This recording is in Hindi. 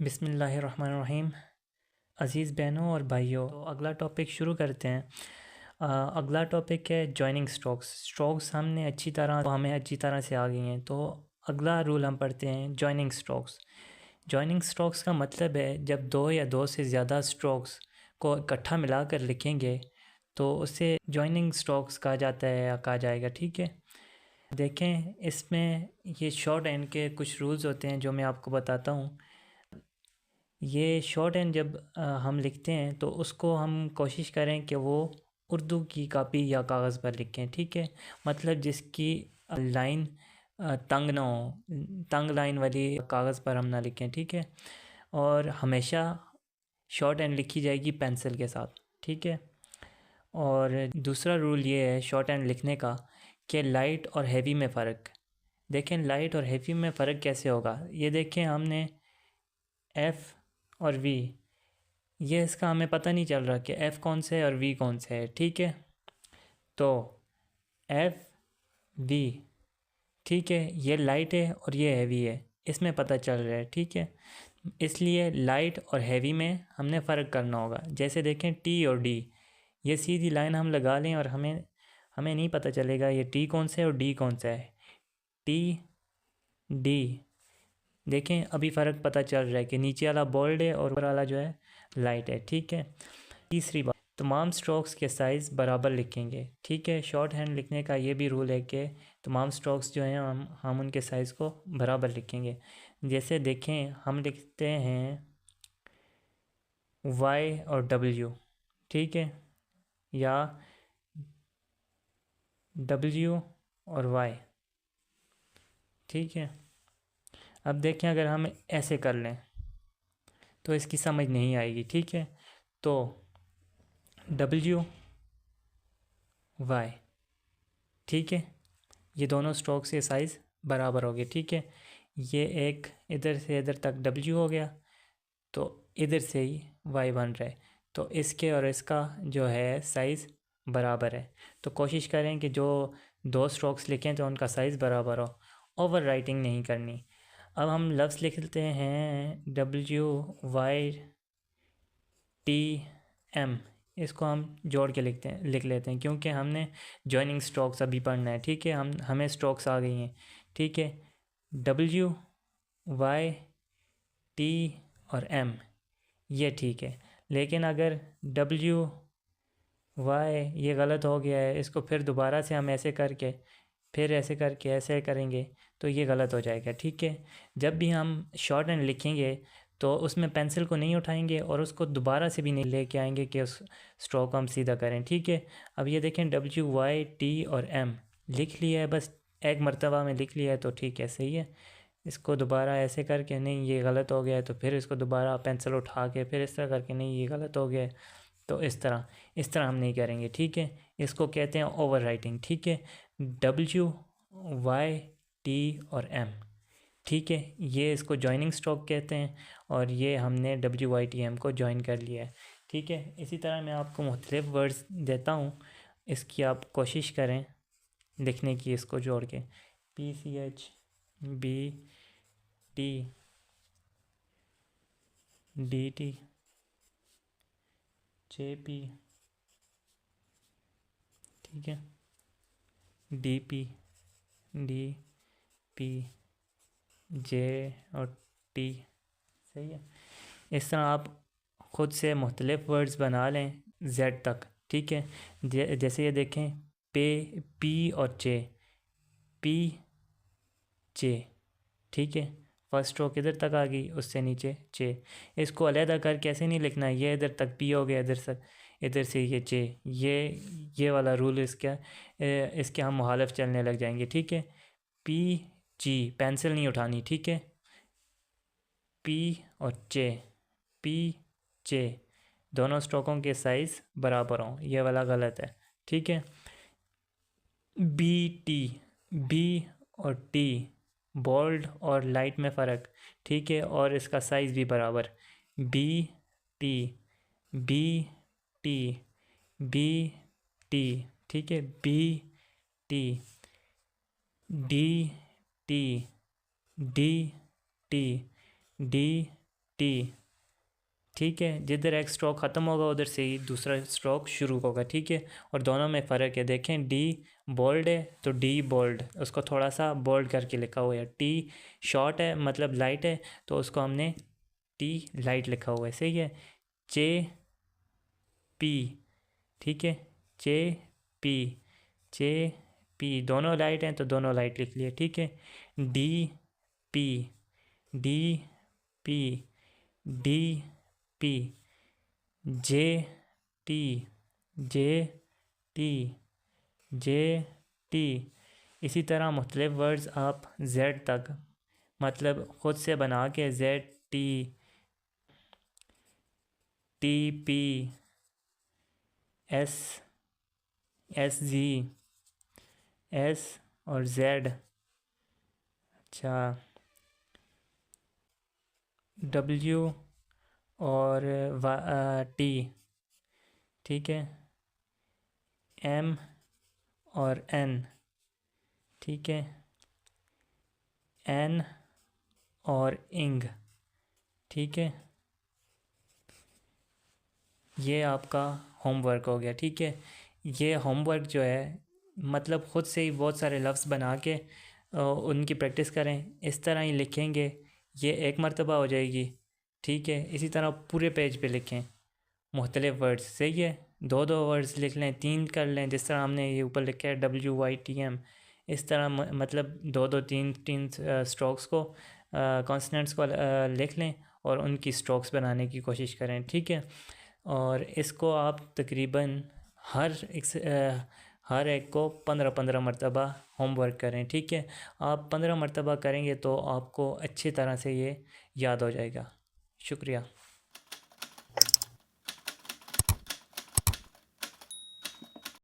बिस्मिल्लाहिर्रहमानिर्रहीम। अज़ीज़ बहनों और भाइयों, तो अगला टॉपिक शुरू करते हैं। अगला टॉपिक है जॉइनिंग स्ट्रोक्स। स्ट्रोक्स हमें अच्छी तरह से आ गई हैं, तो अगला रूल हम पढ़ते हैं जॉइनिंग स्ट्रोक्स। जॉइनिंग स्ट्रोक्स का मतलब है जब दो या दो से ज़्यादा स्ट्रोक्स को इकट्ठा मिलाकर लिखेंगे तो उसे जॉइनिंग स्ट्रोक्स कहा जाता है या कहा जाएगा। ठीक है, देखें इसमें ये शॉर्ट एंड के कुछ रूल्स होते हैं जो मैं आपको बताता हूँ। ये शॉर्ट हैंड जब हम लिखते हैं तो उसको हम कोशिश करें कि वो उर्दू की कापी या कागज़ पर लिखें। ठीक है, मतलब जिसकी लाइन तंग ना हो, तंग लाइन वाली कागज़ पर हम ना लिखें। ठीक है, और हमेशा शॉर्ट हैंड लिखी जाएगी पेंसिल के साथ। ठीक है, और दूसरा रूल ये है शॉर्ट हैंड लिखने का कि लाइट और हैवी में फ़र्क। देखें लाइट और हैवी में फ़र्क कैसे होगा, ये देखें हमने एफ़ और वी, ये इसका हमें पता नहीं चल रहा कि एफ़ कौन सा है और वी कौन सा है। ठीक है, तो एफ़ वी, ठीक है, ये लाइट है और ये हैवी है, इसमें पता चल रहा है। ठीक है, इसलिए लाइट और हैवी में हमने फ़र्क करना होगा। जैसे देखें टी और डी, ये सीधी लाइन हम लगा लें और हमें हमें नहीं पता चलेगा ये टी कौन सा है और डी कौन सा है। टी डी, देखें अभी फ़र्क पता चल रहा है कि नीचे वाला बोल्ड है और ऊपर वाला जो है लाइट है। ठीक है, तीसरी बात, तमाम स्ट्रोक्स के साइज़ बराबर लिखेंगे। ठीक है, शॉर्ट हैंड लिखने का ये भी रूल है कि तमाम स्ट्रोक्स जो हैं हम उनके साइज़ को बराबर लिखेंगे। जैसे देखें हम लिखते हैं वाई और डब्ल्यू, ठीक है, या डब्ल्यू और वाई। ठीक है, अब देखें अगर हम ऐसे कर लें तो इसकी समझ नहीं आएगी। ठीक है, तो डब्ल्यू वाई, ठीक है, ये दोनों स्ट्रोक्स के साइज़ बराबर हो गए। ठीक है, ये एक इधर से इधर तक डब्ल्यू हो गया तो इधर से ही वाई बन रहा है, तो इसके और इसका जो है साइज़ बराबर है। तो कोशिश करें कि जो दो स्ट्रोक्स लिखें तो उनका साइज़ बराबर हो, ओवर राइटिंग नहीं करनी। अब हम लफ्ज़ लिखते हैं डब्ल्यू वाई टी एम, इसको हम जोड़ के लिख लेते हैं क्योंकि हमने जॉइनिंग स्ट्रोक्स अभी पढ़ना है। ठीक है, हमें स्ट्रोक्स आ गई हैं। ठीक है, डब्ल्यू वाई टी और एम, ये ठीक है, लेकिन अगर डब्ल्यू वाई ये गलत हो गया है, इसको फिर दोबारा से हम ऐसे करके फिर ऐसे करके ऐसे करेंगे तो ये गलत हो जाएगा। ठीक है, जब भी हम शॉर्ट हैंड लिखेंगे तो उसमें पेंसिल को नहीं उठाएंगे और उसको दोबारा से भी नहीं लेके आएंगे कि उस स्ट्रोक को हम सीधा करें। ठीक है, अब ये देखें डब्ल्यू वाई टी और एम लिख लिया है, बस एक मरतबा में लिख लिया है तो ठीक है, सही है। इसको दोबारा ऐसे करके नहीं ये गलत हो गया है तो फिर इसको दोबारा पेंसिल उठा के फिर इस तरह करके नहीं ये गलत हो गया है, तो इस तरह हम नहीं करेंगे। ठीक है, इसको कहते हैं ओवर राइटिंग। ठीक है, डब्ल्यू वाई टी और एम, ठीक है, ये इसको जॉइनिंग स्ट्रोक कहते हैं और ये हमने डब्ल्यू वाई टी एम को जॉइन कर लिया है। ठीक है, इसी तरह मैं आपको मुख्तलिफ़ वर्ड्स देता हूँ, इसकी आप कोशिश करें लिखने की, इसको जोड़ के P C H B T D T J P, ठीक है, D P D P J और टी, सही है। इस तरह आप ख़ुद से मुख्तलिफ़ वर्ड्स बना लें जेड तक। ठीक है, जैसे ये देखें पे पी और चे, पी चे, ठीक है, फर्स्ट स्ट्रोक इधर तक आ गई, उससे नीचे चे। इसको अलहदा कर कैसे नहीं लिखना है, ये इधर तक पी हो गया, इधर से ये चे, ये वाला रूल इसके हम मुखालिफ चलने लग जाएंगे। ठीक है, पी जी, पेंसिल नहीं उठानी। ठीक है, पी और चे, पी चे, दोनों स्ट्रोकों के साइज़ बराबर हों, ये वाला गलत है। ठीक है, बी टी, बी और टी, बोल्ड और लाइट में फ़र्क। ठीक है, और इसका साइज़ भी बराबर, B T B T B T, ठीक है, B T D T D T D T. ठीक है, जिधर एक स्ट्रोक ख़त्म होगा उधर से ही दूसरा स्ट्रोक शुरू होगा। ठीक है, और दोनों में फ़र्क है। देखें, डी बोल्ड है तो डी बोल्ड, उसको थोड़ा सा बोल्ड करके लिखा हुआ है। टी शॉर्ट है मतलब लाइट है, तो उसको हमने टी लाइट लिखा हुआ है। सही है। जे पी, ठीक है, जे पी, जे पी, दोनों लाइट हैं तो दोनों लाइट लिख लिए। ठीक है, D P, D P, D P, J T, J T, J T. इसी तरह मुख्तलिफ़ वर्ड्स आप जेड तक मतलब ख़ुद से बना के Z T, T P, S, S G, S और जेड। अच्छा, डब्ल्यू और टी। ठीक है, एम और एन। ठीक है, एन और इंग। ठीक है, ये आपका होमवर्क हो गया। ठीक है, ये होमवर्क जो है मतलब ख़ुद से ही बहुत सारे लफ्ज़ बना के उनकी प्रैक्टिस करें। इस तरह ही लिखेंगे, ये एक मरतबा हो जाएगी। ठीक है, इसी तरह पूरे पेज पे लिखें मुख्तलिफ़ वर्ड्स। सही है, दो दो वर्ड्स लिख लें, तीन कर लें, जिस तरह हमने ये ऊपर लिखा है WYTM। इस तरह मतलब दो दो तीन तीन स्ट्रोक्स को कॉन्सनेंट्स को लिख लें और उनकी स्ट्रोक्स बनाने की कोशिश करें। ठीक है, और इसको आप तकरीबन हर एक को 15-15 मरतबा होमवर्क करें। ठीक है, आप 15 मरतबा करेंगे तो आपको अच्छी तरह से ये याद हो जाएगा। शुक्रिया।